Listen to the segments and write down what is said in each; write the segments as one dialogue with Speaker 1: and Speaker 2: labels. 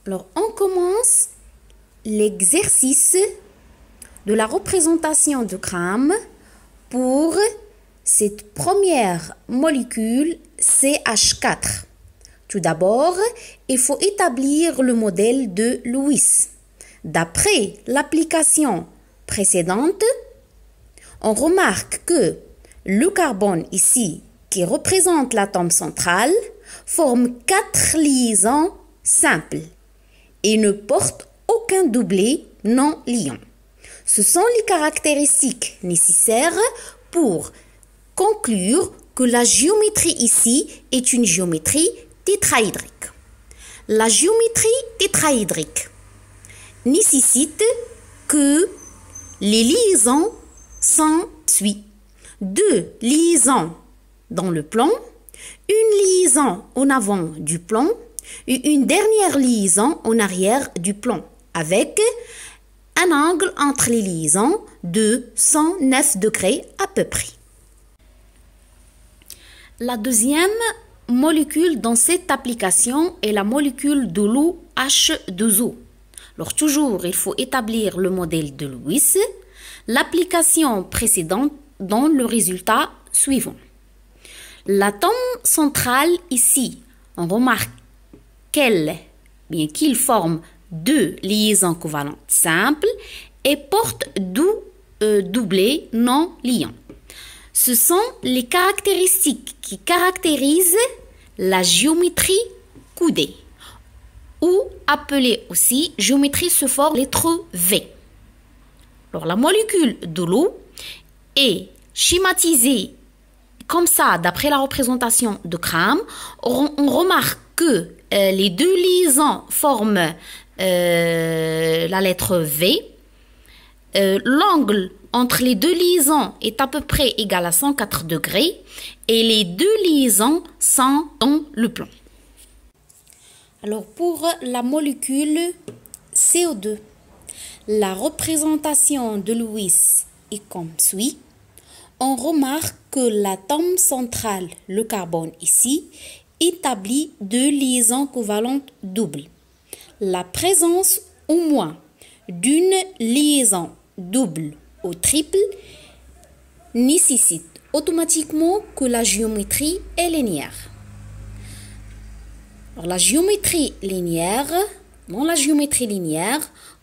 Speaker 1: Alors, on commence l'exercice de la représentation de Gram pour cette première molécule CH4. Tout d'abord, il faut établir le modèle de Lewis. D'après l'application précédente, on remarque que le carbone ici, qui représente l'atome central, forme 4 liaisons simples et ne porte aucun doublet non liant. Ce sont les caractéristiques nécessaires pour conclure que la géométrie ici est une géométrie tétraédrique. La géométrie tétraédrique nécessite que les liaisons s'ensuivent. 2 liaisons dans le plan, une liaison en avant du plan et une dernière liaison en arrière du plan avec un angle entre les liaisons de 109 degrés à peu près. La deuxième molécule dans cette application est la molécule de l'eau H2O. Alors toujours, il faut établir le modèle de Lewis. L'application précédente donne le résultat suivant. L'atome central ici, on remarque qu'il forme 2 liaisons covalentes simples et porte 2 doublets non liants. Ce sont les caractéristiques qui caractérisent la géométrie coudée, ou appelée aussi géométrie sous forme lettre V. Alors la molécule de l'eau est schématisée comme ça d'après la représentation de Gram. On remarque que les 2 liaisons forment la lettre V. L'angle entre les 2 liaisons est à peu près égal à 104 degrés et les 2 liaisons sont dans le plan. Alors pour la molécule CO2, la représentation de Lewis est comme suit. On remarque que l'atome central, le carbone ici, établit 2 liaisons covalentes doubles. La présence au moins d'une liaison double ou triple nécessite automatiquement que la géométrie est linéaire. Alors, dans la géométrie linéaire,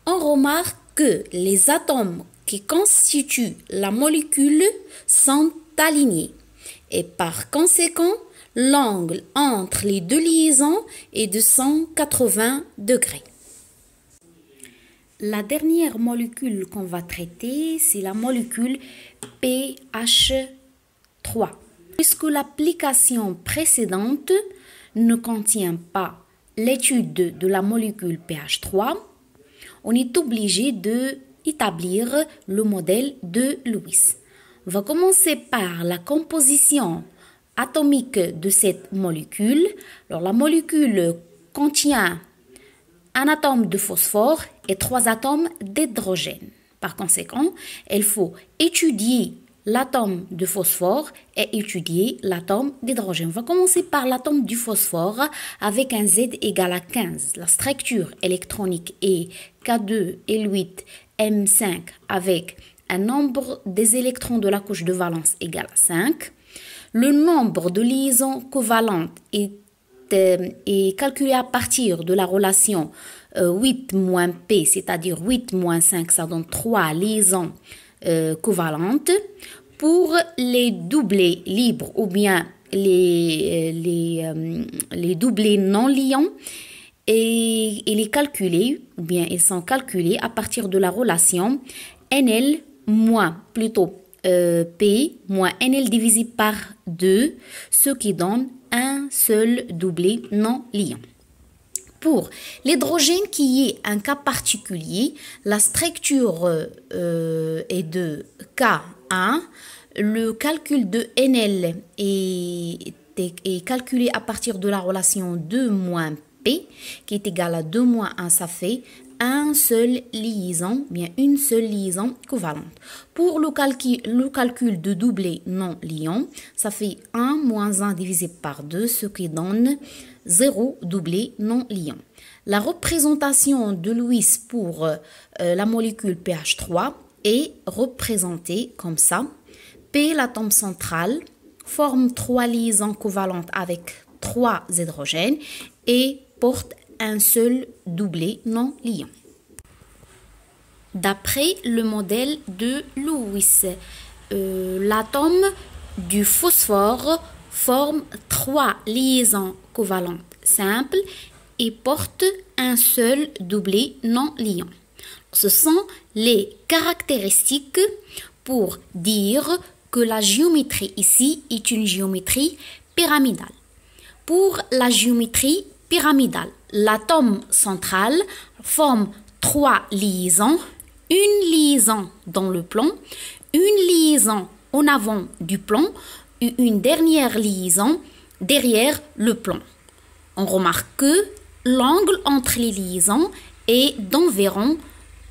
Speaker 1: on remarque que les atomes qui constituent la molécule sont alignés et par conséquent, l'angle entre les 2 liaisons est de 180 degrés. La dernière molécule qu'on va traiter, c'est la molécule pH3. Puisque l'application précédente ne contient pas l'étude de la molécule pH3, on est obligé d'établir le modèle de Lewis. On va commencer par la composition atomique de cette molécule. Alors, la molécule contient un atome de phosphore et 3 atomes d'hydrogène. Par conséquent, il faut étudier l'atome de phosphore et étudier l'atome d'hydrogène. On va commencer par l'atome du phosphore avec un Z égal à 15. La structure électronique est K2L8M5 avec un nombre des électrons de la couche de valence égal à 5. Le nombre de liaisons covalentes est calculé à partir de la relation 8 moins P, c'est-à-dire 8 moins 5, ça donne 3 liaisons covalentes. Pour les doublets libres ou bien les doublets non liants, et il est calculé, ou bien ils sont calculés à partir de la relation NL moins plutôt P moins NL divisé par 2, ce qui donne un seul doublet non liant. Pour l'hydrogène qui est un cas particulier, la structure est de K1. Le calcul de NL est calculé à partir de la relation 2 moins P qui est égal à 2 moins 1, ça fait une seule liaison covalente. Pour le calcul de doublet non liant, ça fait 1 moins 1 divisé par 2, ce qui donne 0 doublé non liant. La représentation de Lewis pour la molécule pH 3 est représentée comme ça. P, l'atome central, forme 3 liaisons covalentes avec 3 hydrogènes et porte un seul doublé non liant. D'après le modèle de Lewis, l'atome du phosphore forme 3 liaisons covalentes simples et porte un seul doublé non liant. Ce sont les caractéristiques pour dire que la géométrie ici est une géométrie pyramidale. Pour la géométrie pyramidale, l'atome central forme 3 liaisons, une liaison dans le plomb, une liaison en avant du plomb et une dernière liaison derrière le plomb. On remarque que l'angle entre les liaisons est d'environ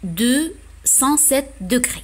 Speaker 1: 207 degrés.